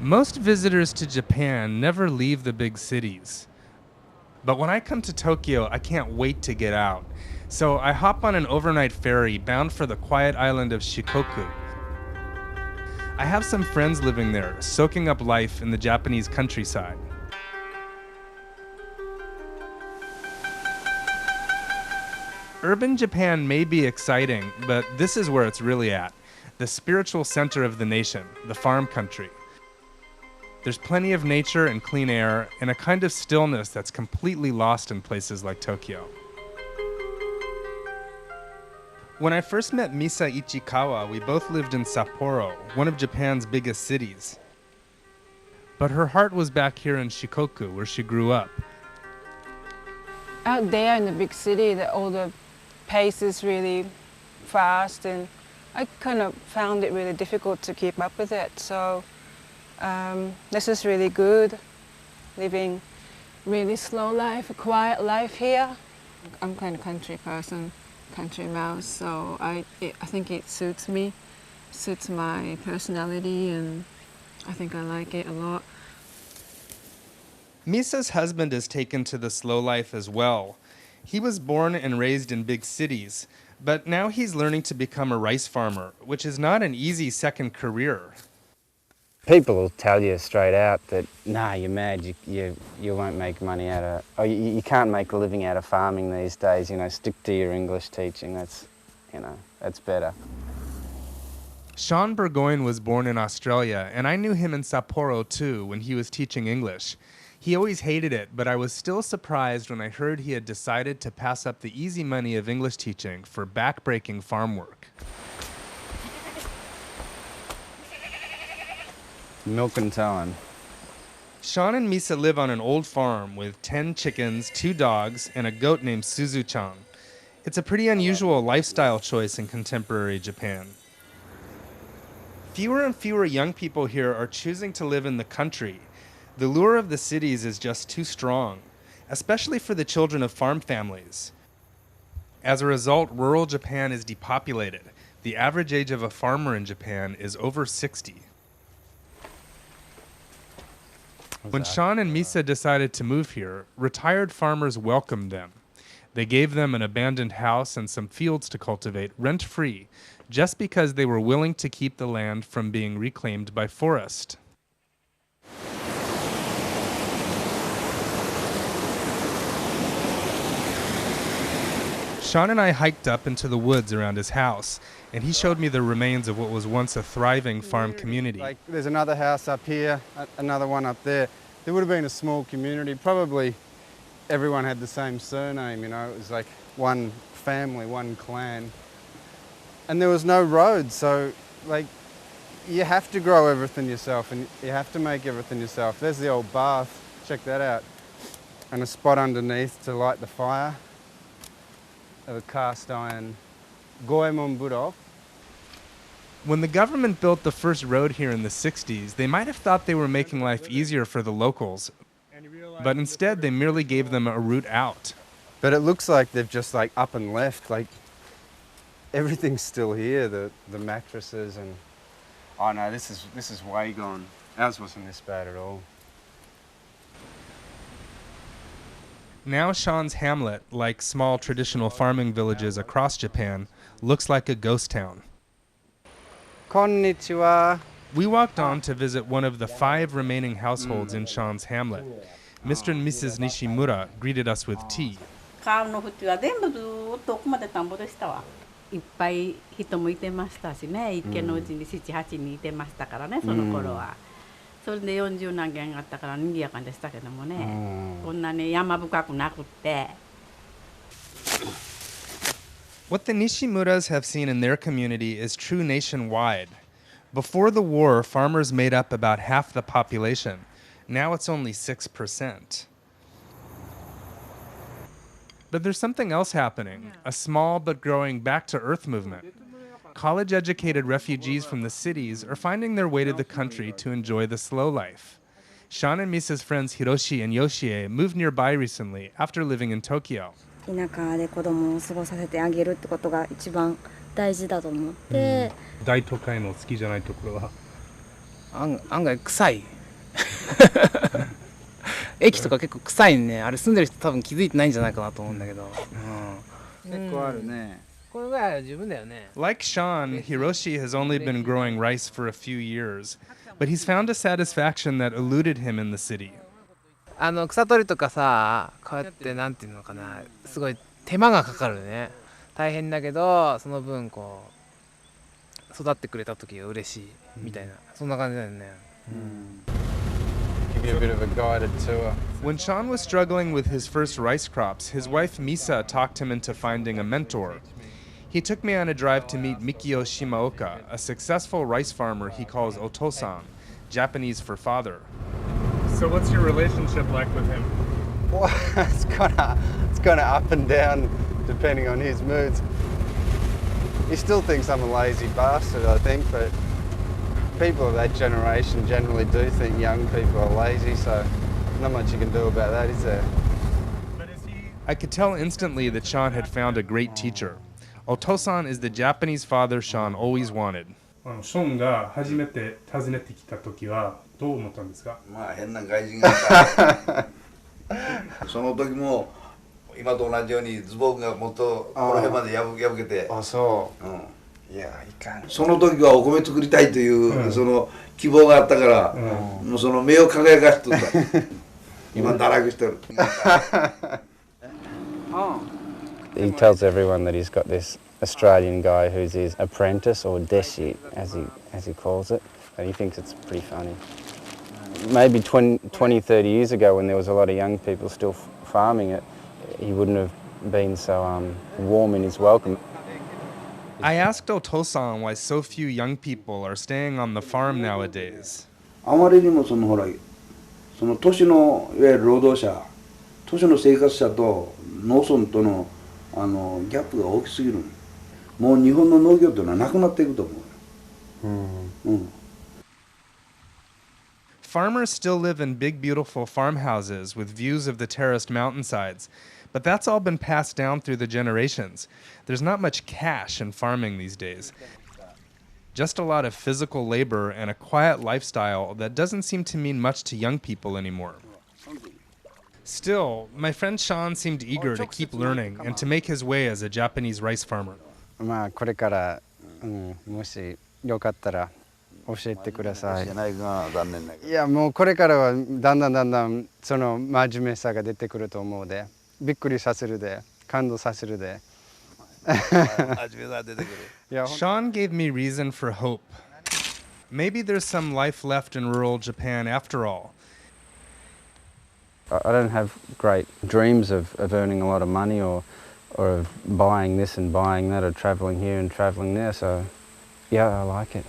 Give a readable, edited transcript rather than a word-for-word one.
Most visitors to Japan never leave the big cities. But when I come to Tokyo, I can't wait to get out. So I hop on an overnight ferry bound for the quiet island of Shikoku. I have some friends living there, soaking up life in the Japanese countryside. Urban Japan may be exciting, but this is where it's really at. The spiritual center of the nation, the farm country. There's plenty of nature and clean air, and a kind of stillness that's completely lost in places like Tokyo. When I first met Misa Ichikawa, we both lived in Sapporo, one of Japan's biggest cities. But her heart was back here in Shikoku, where she grew up. Out there in the big city, all the pace is really fast, and I kind of found it really difficult to keep up with it. So this is really good, living really slow life, a quiet life here. I'm kind of country person, country mouse, so I think it suits me, suits my personality, and I think I like it a lot. Misa's husband is taken to the slow life as well. He was born and raised in big cities, but now he's learning to become a rice farmer, which is not an easy second career. People will tell you straight out that, nah, you're mad, you won't make money out of, or you can't make a living out of farming these days, stick to your English teaching, that's better. Sean Burgoyne was born in Australia, and I knew him in Sapporo too when he was teaching English. He always hated it, but I was still surprised when I heard he had decided to pass up the easy money of English teaching for back-breaking farm work. Milking time. Sean and Misa live on an old farm with 10 chickens, 2 dogs, and a goat named Suzu-chan. It's a pretty unusual lifestyle choice in contemporary Japan. Fewer and fewer young people here are choosing to live in the country. The lure of the cities is just too strong, especially for the children of farm families. As a result, rural Japan is depopulated. The average age of a farmer in Japan is over 60. When Sean and Misa decided to move here, retired farmers welcomed them. They gave them an abandoned house and some fields to cultivate rent-free, just because they were willing to keep the land from being reclaimed by forest. Sean and I hiked up into the woods around his house, and he showed me the remains of what was once a thriving farm community. Like, there's another house up here, another one up there. There would have been a small community. Probably everyone had the same surname, It was like one family, one clan. And there was no road, so you have to grow everything yourself and you have to make everything yourself. There's the old bath, check that out. And a spot underneath to light the fire. Of a cast iron Goemon Budok. When the government built the first road here in the 60s, they might have thought they were making life easier for the locals, but instead they merely gave them a route out. But it looks like they've just up and left, everything's still here, the mattresses and, oh no, this is way gone. Ours wasn't this bad at all. Now Sean's hamlet, like small traditional farming villages across Japan, looks like a ghost town. Konnichiwa. We walked on to visit one of the 5 remaining households in Sean's hamlet. Mr. and Mrs. Nishimura greeted us with tea. 川の縁は全部ずーっと奥まで田んぼでしたわ。いっぱい人もいてましたしね、一軒のうちに7、8人いてましたからね、その頃は。それで40何軒あったから賑やかでしたけどもね、こんなに山深くなくって。What the Nishimuras have seen in their community is true nationwide. Before the war, farmers made up about half the population. Now it's only 6%. But there's something else happening, a small but growing back-to-earth movement. College-educated refugees from the cities are finding their way to the country to enjoy the slow life. Sean and Misa's friends Hiroshi and Yoshie moved nearby recently after living in Tokyo. 田舎で子供を過ごさせてあげるってことが一番大事だと思って。大都会の好きじゃないところは案外臭い駅とか結構臭いね。あれ住んでる人多分気づいてないんじゃないかなと思うんだけど、結構あるね。これぐらいは十分だよね。 Like Sean, Hiroshi has only been growing rice for a few years, but he's found a satisfaction that eluded him in the city. 草取りとかさ、こうやってなんていうのかな、すごい手間がかかるね。大変だけどその分こう育ってくれた時が嬉しいみたいな、そんな感じだよね。Give you a bit of a guided tour. When Sean was struggling with his first rice crops, his wife Misa talked him into finding a mentor. He took me on a drive to meet Mikio Shimaoka, a successful rice farmer he calls Otosan, Japanese for father. So what's your relationship like with him? Well, it's kind of up and down depending on his moods. He still thinks I'm a lazy bastard, I think, but people of that generation generally do think young people are lazy, so not much you can do about that, is there? I could tell instantly that Sean had found a great teacher. Otosan is the Japanese father Sean always wanted. ショーンが初めて訪ねてきた時はどう思ったんですか？まあ変な外人がいたその時も今と同じようにズボンがもっとこの辺まで破けて、あ、そう。いやいかん。その時はお米作りたいという、その希望があったから、もうその目を輝かしとった。今堕落してる。He tells everyone that he's got this Australian guy who's his apprentice, or deshi as he calls it, and he thinks it's pretty funny. Maybe 20, 30 years ago when there was a lot of young people still farming it, he wouldn't have been so warm in his welcome. I asked Otosan why so few young people are staying on the farm nowadays. あまりにもそのほら、その都市のいわゆる労働者、都市の生活者と農村とのギャップが大きすぎる。もう日本の農業というのはなくなっていくと思う。Farmers still live in big, beautiful farmhouses with views of the terraced mountainsides, but that's all been passed down through the generations. There's not much cash in farming these days. Just a lot of physical labor and a quiet lifestyle that doesn't seem to mean much to young people anymore. Still, my friend Sean seemed eager to keep learning and to make his way as a Japanese rice farmer. まあこれから、もしよかったら教えてください。いやもうこれからはだんだんその真面目さが出てくると思うで、びっくりさせるで、感動させるで。Sean gave me reason for hope. Maybe there's some life left in rural Japan after all. I don't have great dreams of earning a lot of money or of buying this and buying that or travelling here and travelling there, so yeah, I like it.